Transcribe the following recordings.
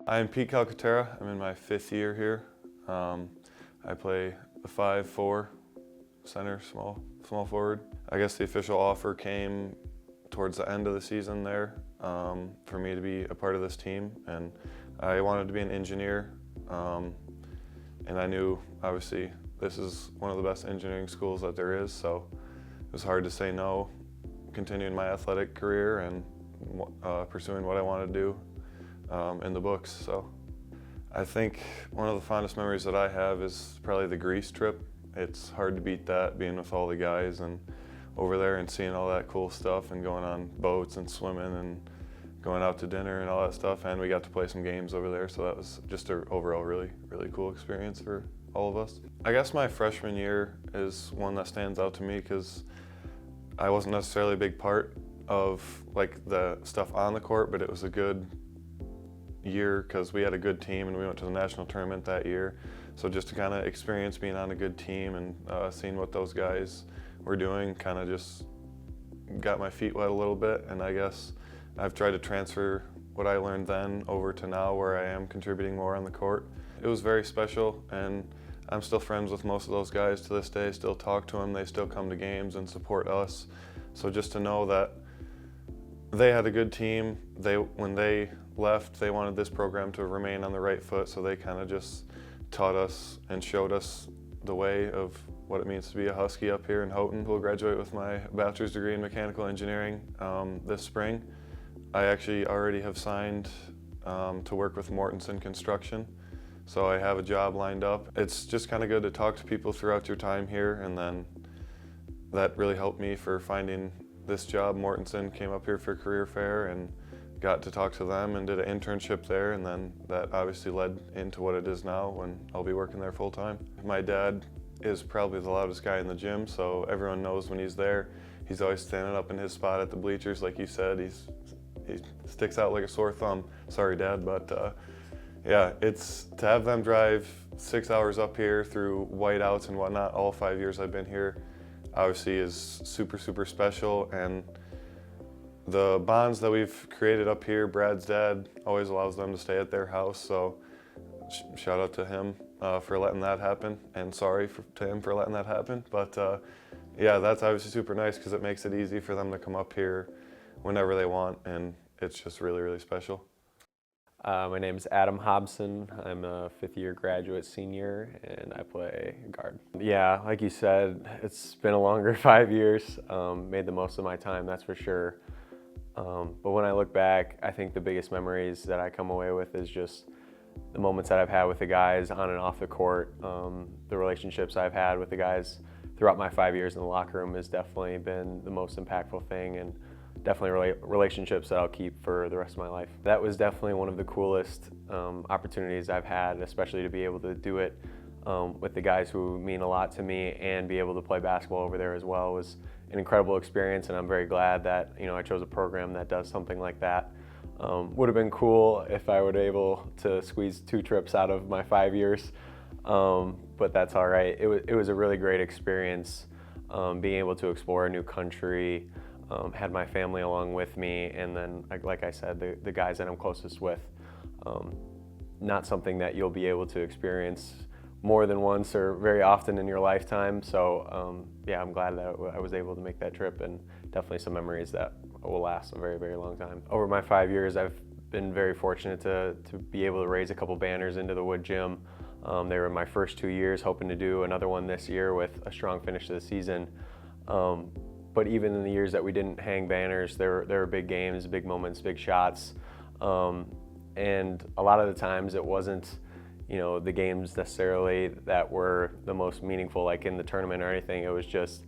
I'm Pete Calcaterra. I'm in my 5th year here. I play the 5-4 center, small forward. I guess the official offer came towards the end of the season there for me to be a part of this team, and I wanted to be an engineer, and I knew obviously this is one of the best engineering schools that there is, so it was hard to say no, continuing my athletic career and pursuing what I wanted to do in the books. So I think one of the fondest memories that I have is probably the Greece trip. It's hard to beat that, being with all the guys and over there and seeing all that cool stuff and going on boats and swimming and going out to dinner and all that stuff. And we got to play some games over there, so that was just an overall really cool experience for all of us. I guess my freshman year is one that stands out to me because I wasn't necessarily a big part of like the stuff on the court, but it was a good year because we had a good team and we went to the national tournament that year. So just to kind of experience being on a good team and seeing what those guys were doing kind of just got my feet wet a little bit, and I guess I've tried to transfer what I learned then over to now where I am contributing more on the court. It was very special, and I'm still friends with most of those guys to this day, still talk to them, they still come to games and support us. So just to know that they had a good team, when they left, they wanted this program to remain on the right foot, so they kind of just taught us and showed us the way of what it means to be a Husky up here in Houghton. We'll graduate with my bachelor's degree in mechanical engineering this spring. I actually already have signed to work with Mortensen Construction, so I have a job lined up. It's just kind of good to talk to people throughout your time here, and then that really helped me for finding this job. Mortensen came up here for a career fair and got to talk to them and did an internship there, and then that obviously led into what it is now when I'll be working there full time. My dad is probably the loudest guy in the gym, so everyone knows when he's there. He's always standing up in his spot at the bleachers, like you said. He sticks out like a sore thumb. Sorry, Dad, but yeah, it's to have them drive 6 hours up here through whiteouts and whatnot all 5 years I've been here obviously is super special, and the bonds that we've created up here, Brad's dad always allows them to stay at their house, so shout out to him for letting that happen, and sorry to him for letting that happen. But yeah, that's obviously super nice because it makes it easy for them to come up here whenever they want, and it's just really special. My name is Adam Hobson. I'm a 5th year graduate senior, and I play guard. Yeah, like you said, it's been a longer 5 years. Made the most of my time, that's for sure. But when I look back, I think the biggest memories that I come away with is just the moments that I've had with the guys on and off the court. The relationships I've had with the guys throughout my 5 years in the locker room has definitely been the most impactful thing, and definitely relationships that I'll keep for the rest of my life. That was definitely one of the coolest opportunities I've had, especially to be able to do it with the guys who mean a lot to me and be able to play basketball over there as well. It was an incredible experience, and I'm very glad that I chose a program that does something like that. Would have been cool if I were able to squeeze 2 trips out of my 5 years, but that's all right. It was a really great experience, being able to explore a new country, had my family along with me, and then, like I said, the guys that I'm closest with. Not something that you'll be able to experience more than once or very often in your lifetime. So yeah, I'm glad that I was able to make that trip, and definitely some memories that will last a very long time. Over my 5 years, I've been very fortunate to be able to raise a couple banners into the Wood Gym. They were my first 2 years, hoping to do another one this year with a strong finish to the season. But even in the years that we didn't hang banners, there were big games, big moments, big shots. And a lot of the times it wasn't the games necessarily that were the most meaningful, like in the tournament or anything. It was just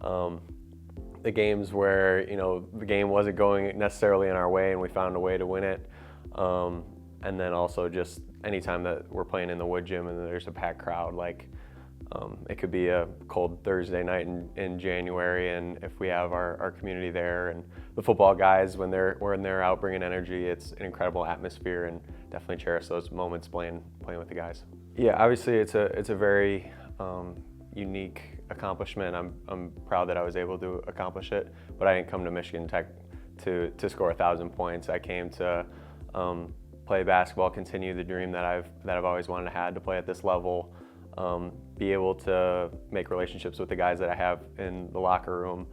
the games where the game wasn't going necessarily in our way and we found a way to win it. And then also just anytime that we're playing in the Wood Gym and there's a packed crowd, like it could be a cold Thursday night in January, and if we have our community there and the football guys, when they're out bringing energy, it's an incredible atmosphere, and definitely cherish those moments playing with the guys. Yeah, obviously it's a very unique accomplishment. I'm proud that I was able to accomplish it, but I didn't come to Michigan Tech to score 1,000 points. I came to play basketball, continue the dream that I've always wanted to have, to play at this level, be able to make relationships with the guys that I have in the locker room,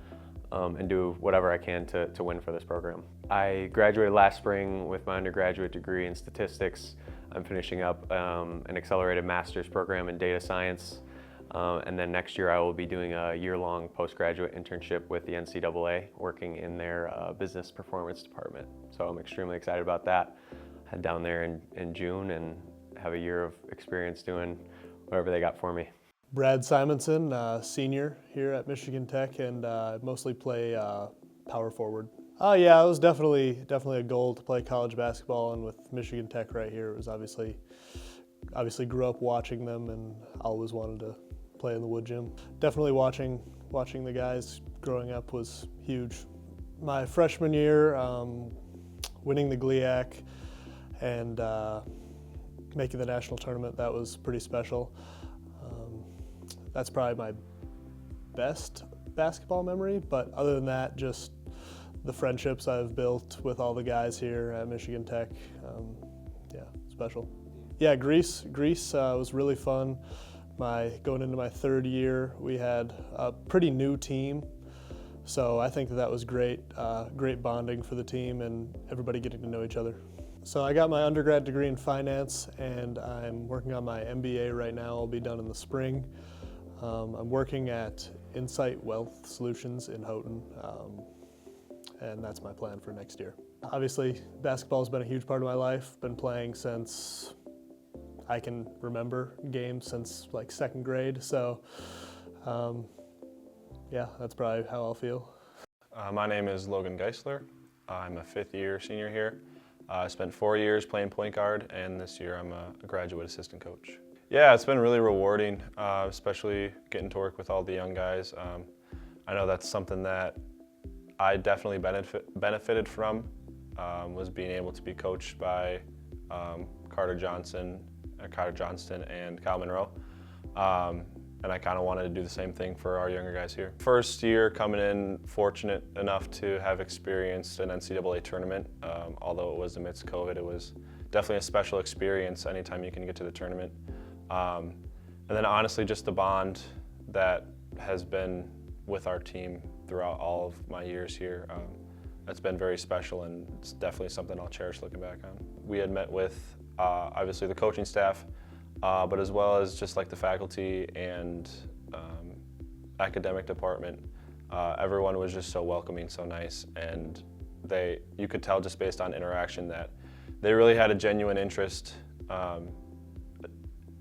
and do whatever I can to win for this program. I graduated last spring with my undergraduate degree in statistics. I'm finishing up an accelerated master's program in data science. And then next year I will be doing a year-long postgraduate internship with the NCAA, working in their business performance department. So I'm extremely excited about that. Head down there in June and have a year of experience doing whatever they got for me. Brad Simonsen, senior here at Michigan Tech, and mostly play power forward. Yeah, it was definitely a goal to play college basketball, and with Michigan Tech right here, it was obviously grew up watching them, and always wanted to play in the Wood Gym. Definitely watching the guys growing up was huge. My freshman year, winning the GLIAC and making the national tournament, that was pretty special. That's probably my best basketball memory, but other than that, just the friendships I've built with all the guys here at Michigan Tech, yeah, special. Yeah, Greece was really fun. Going into my third year, we had a pretty new team, so I think that was great bonding for the team and everybody getting to know each other. So I got my undergrad degree in finance, and I'm working on my MBA right now. I'll be done in the spring. I'm working at Insight Wealth Solutions in Houghton, and that's my plan for next year. Obviously, basketball has been a huge part of my life. Been playing since I can remember games, since like second grade. So, yeah, that's probably how I'll feel. My name is Logan Geissler. I'm a fifth-year senior here. I spent 4 years playing point guard, and this year I'm a graduate assistant coach. Yeah, it's been really rewarding, especially getting to work with all the young guys. I know that's something that I definitely benefited from, was being able to be coached by Carter Johnston and Kyle Monroe. And I kind of wanted to do the same thing for our younger guys here. First year coming in, fortunate enough to have experienced an NCAA tournament. Although it was amidst COVID, it was definitely a special experience anytime you can get to the tournament. And then honestly, just the bond that has been with our team throughout all of my years here, that's been very special, and it's definitely something I'll cherish looking back on. We had met with obviously the coaching staff, but as well as just like the faculty and academic department. Everyone was just so welcoming, so nice, and you could tell just based on interaction that they really had a genuine interest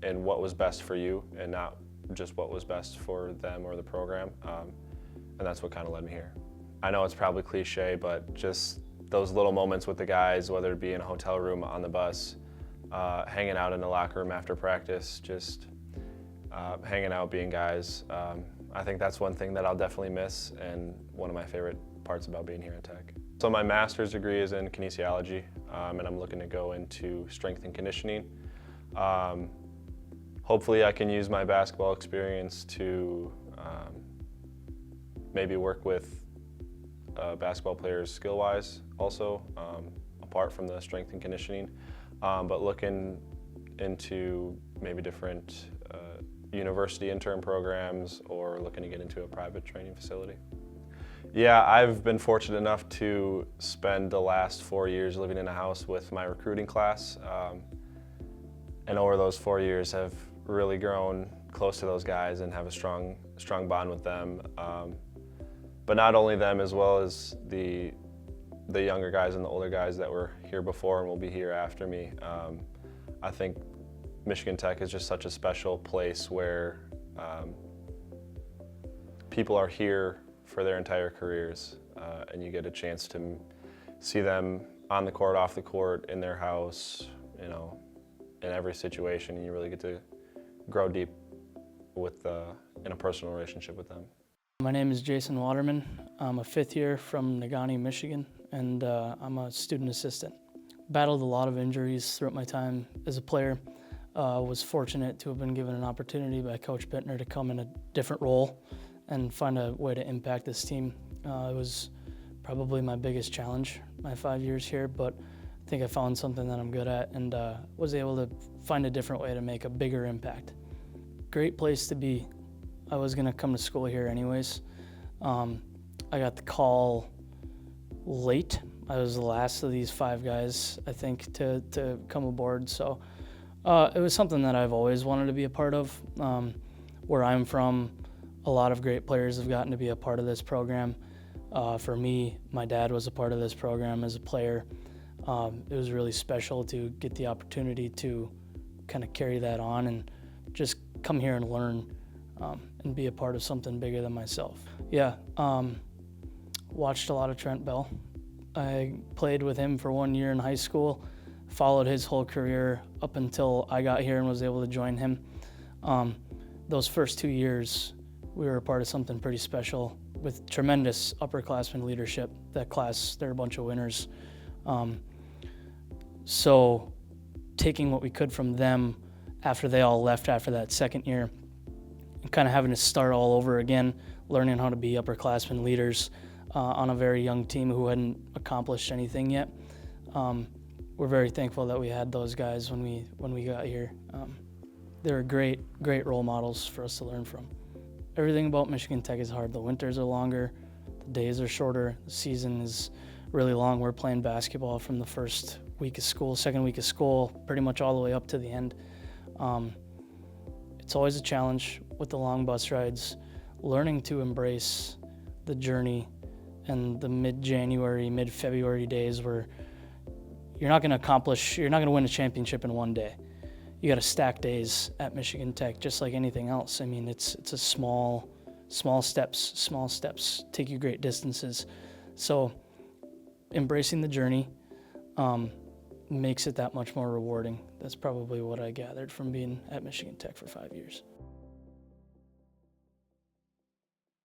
in what was best for you, and not just what was best for them or the program, and that's what kind of led me here. I know it's probably cliche, but just those little moments with the guys, whether it be in a hotel room, on the bus, hanging out in the locker room after practice, just hanging out, being guys. I think that's one thing that I'll definitely miss, and one of my favorite parts about being here at Tech. So my master's degree is in kinesiology, and I'm looking to go into strength and conditioning. Hopefully I can use my basketball experience to maybe work with basketball players skill-wise also, apart from the strength and conditioning, but looking into maybe different university intern programs, or looking to get into a private training facility. Yeah, I've been fortunate enough to spend the last 4 years living in a house with my recruiting class, and over those 4 years have really grown close to those guys and have a strong bond with them. But not only them, as well as the younger guys and the older guys that were here before and will be here after me. I think Michigan Tech is just such a special place where people are here for their entire careers, and you get a chance to see them on the court, off the court, in their house, you know, in every situation, and you really get to grow deep in a personal relationship with them. My name is Jason Waterman. I'm a fifth year from Negaunee, Michigan, and I'm a student assistant. Battled a lot of injuries throughout my time as a player. Was fortunate to have been given an opportunity by Coach Bittner to come in a different role and find a way to impact this team. It was probably my biggest challenge, my 5 years here, but think I found something that I'm good at, and was able to find a different way to make a bigger impact. Great place to be. I was gonna come to school here anyways. I got the call late. I was the last of these 5 guys, I think, to come aboard. So it was something that I've always wanted to be a part of. Where I'm from, a lot of great players have gotten to be a part of this program. For me, my dad was a part of this program as a player. It was really special to get the opportunity to kind of carry that on and just come here and learn and be a part of something bigger than myself. Yeah, watched a lot of Trent Bell. I played with him for 1 year in high school, followed his whole career up until I got here and was able to join him. Those first 2 years, we were a part of something pretty special with tremendous upperclassmen leadership. That class, they're a bunch of winners. So taking what we could from them after they all left after that second year, and kind of having to start all over again, learning how to be upperclassmen leaders on a very young team who hadn't accomplished anything yet. We're very thankful that we had those guys when we got here. They were great role models for us to learn from. Everything about Michigan Tech is hard. The winters are longer, the days are shorter, the season is really long. We're playing basketball from the first week of school, second week of school, pretty much all the way up to the end. It's always a challenge with the long bus rides, learning to embrace the journey and the mid-January, mid-February days where you're not going to win a championship in one day. You got to stack days at Michigan Tech, just like anything else. I mean, it's a small steps take you great distances. So embracing the journey makes it that much more rewarding. That's probably what I gathered from being at Michigan Tech for 5 years.